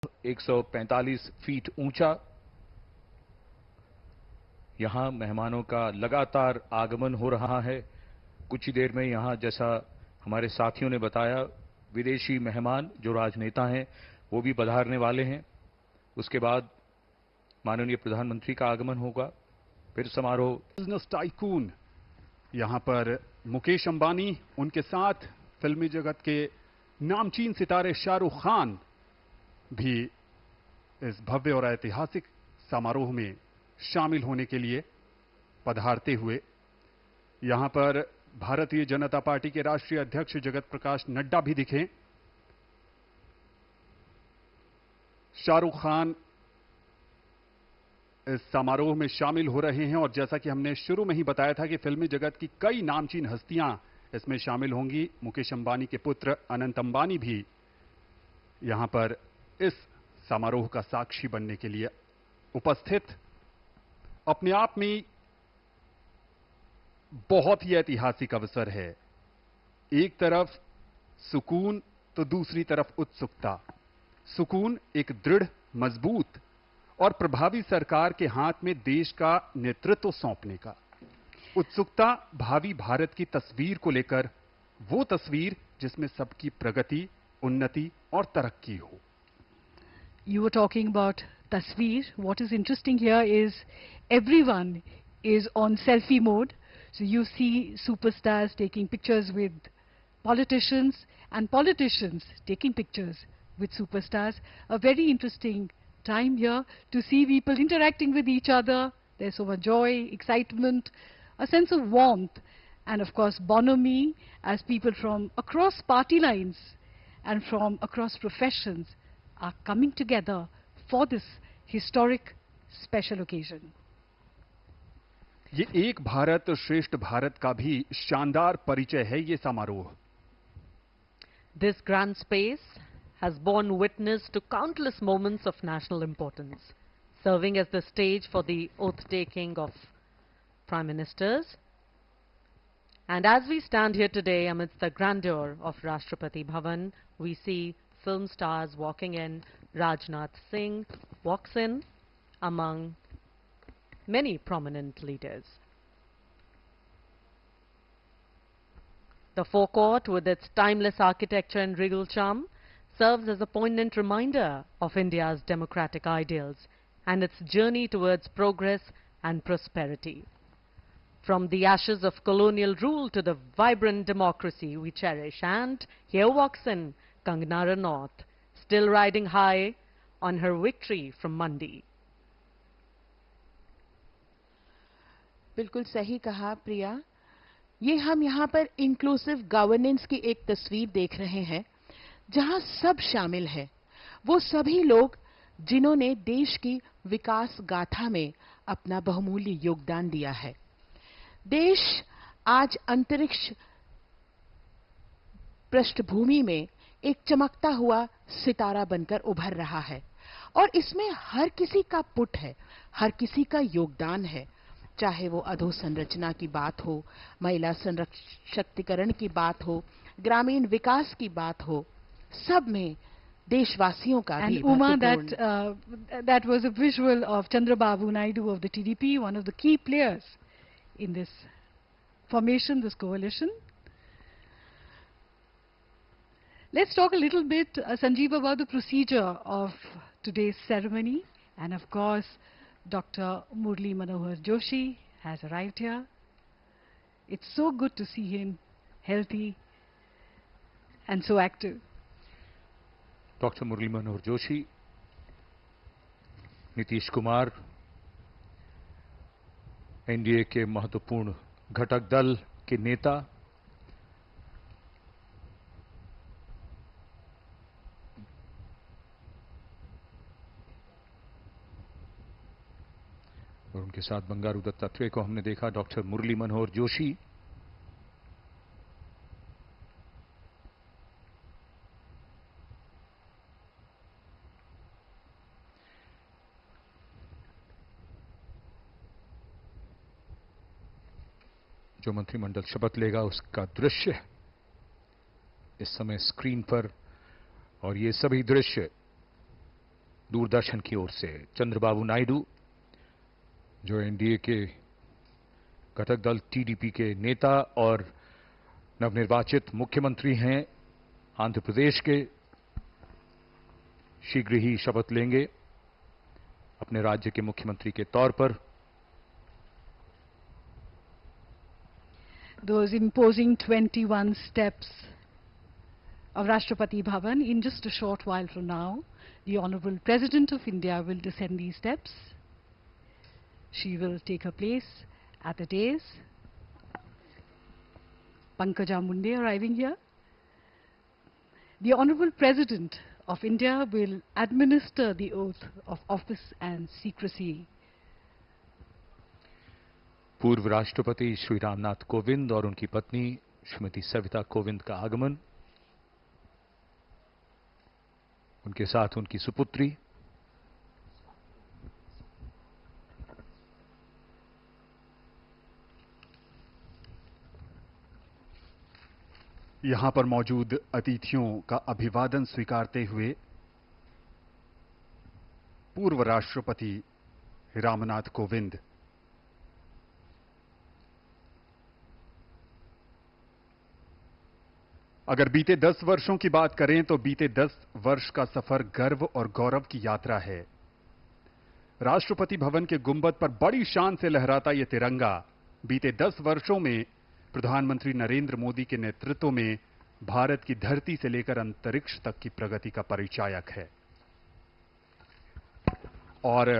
145 feet ऊंचा। यहां मेहमानों का लगातार आगमन हो रहा है। कुछ ही देर में यहां, जैसा हमारे साथियों ने बताया, विदेशी मेहमान जो राजनेता हैं वो भी पधारने वाले हैं। उसके बाद माननीय प्रधानमंत्री का आगमन होगा। फिर समारोह। बिजनेस टाइकून यहां पर मुकेश अंबानी, उनके साथ फिल्मी जगत के नामचीन सितारे शाहरुख खान भी इस भव्य और ऐतिहासिक समारोह में शामिल होने के लिए पधारते हुए यहां पर भारतीय जनता पार्टी के राष्ट्रीय अध्यक्ष जगत प्रकाश नड्डा भी दिखे। शाहरुख खान इस समारोह में शामिल हो रहे हैं और जैसा कि हमने शुरू में ही बताया था कि फिल्मी जगत की कई नामचीन हस्तियां इसमें शामिल होंगी। मुकेश अंबानी के पुत्र अनंत अंबानी भी यहां पर इस समारोह का साक्षी बनने के लिए उपस्थित। अपने आप में बहुत ही ऐतिहासिक अवसर है। एक तरफ सुकून तो दूसरी तरफ उत्सुकता। सुकून एक दृढ़, मजबूत और प्रभावी सरकार के हाथ में देश का नेतृत्व सौंपने का। उत्सुकता भावी भारत की तस्वीर को लेकर, वो तस्वीर जिसमें सबकी प्रगति, उन्नति और तरक्की हो। You were talking about tasveer. What is interesting here is everyone is on selfie mode. So you see superstars taking pictures with politicians and politicians taking pictures with superstars. A very interesting time here to see people interacting with each other. There's so much joy, excitement, a sense of warmth, and of course bonhomie as people from across party lines and from across professions are coming together for this historic special occasion. ये एक भारत श्रेष्ठ भारत का भी शानदार परिचय है ये समारोह। This grand space has borne witness to countless moments of national importance, serving as the stage for the oath-taking of Prime Ministers. And as we stand here today amidst the grandeur of Rashtrapati Bhavan, we see film stars walking in. Rajnath Singh walks in among many prominent leaders. The forecourt, with its timeless architecture and regal charm, serves as a poignant reminder of India's democratic ideals and its journey towards progress and prosperity. From the ashes of colonial rule to the vibrant democracy we cherish, and here walks in Kangana Ranaut, still riding high on her victory from Mandi. बिल्कुल सही कहा प्रिया। ये हम यहाँ पर inclusive governance की एक तस्वीर देख रहे हैं जहाँ सब शामिल है। वो सभी लोग जिन्होंने देश की विकास गाथा में अपना बहुमूल्य योगदान दिया है। देश आज अंतरिक्ष पृष्ठभूमि में एक चमकता हुआ सितारा बनकर उभर रहा है और इसमें हर किसी का पुट है, हर किसी का योगदान है। चाहे वो अधोसंरचना की बात हो, महिला सशक्तिकरण की बात हो, ग्रामीण विकास की बात हो, सब में देशवासियों का भी Uma, that was a visual of Chandrababu Naidu of the TDP, one of the key players in this formation, this coalition. Let's talk a little bit, Sanjeev, about the procedure of today's ceremony. And of course, Dr. Murli Manohar Joshi has arrived here. It's so good to see him healthy and so active. Dr. Murli Manohar Joshi, Nitish Kumar, NDA के महत्वपूर्ण घटक दल के नेता, और उनके साथ बंगारू दत्तात्रेय को हमने देखा। डॉक्टर मुरली मनोहर जोशी, जो मंत्रिमंडल शपथ लेगा उसका दृश्य इस समय स्क्रीन पर, और ये सभी दृश्य दूरदर्शन की ओर से चंद्रबाबू नायडू, जो एनडीए के घटक दल टीडीपी के नेता और नवनिर्वाचित मुख्यमंत्री हैं आंध्र प्रदेश के, शीघ्र ही शपथ लेंगे अपने राज्य के मुख्यमंत्री के तौर पर। Those imposing 21 steps of Rashtrapati Bhavan. In just a short while from now, the Honorable President of India will descend these steps. She will take her place at the dais. Pankaja Munde arriving here. The Honorable President of India will administer the oath of office and secrecy. पूर्व राष्ट्रपति श्री रामनाथ कोविंद और उनकी पत्नी श्रीमती सविता कोविंद का आगमन, उनके साथ उनकी सुपुत्री। यहां पर मौजूद अतिथियों का अभिवादन स्वीकारते हुए पूर्व राष्ट्रपति रामनाथ कोविंद अगर बीते 10 वर्षों की बात करें तो बीते 10 वर्ष का सफर गर्व और गौरव की यात्रा है। राष्ट्रपति भवन के गुंबद पर बड़ी शान से लहराता यह तिरंगा बीते 10 वर्षों में प्रधानमंत्री नरेंद्र मोदी के नेतृत्व में भारत की धरती से लेकर अंतरिक्ष तक की प्रगति का परिचायक है। और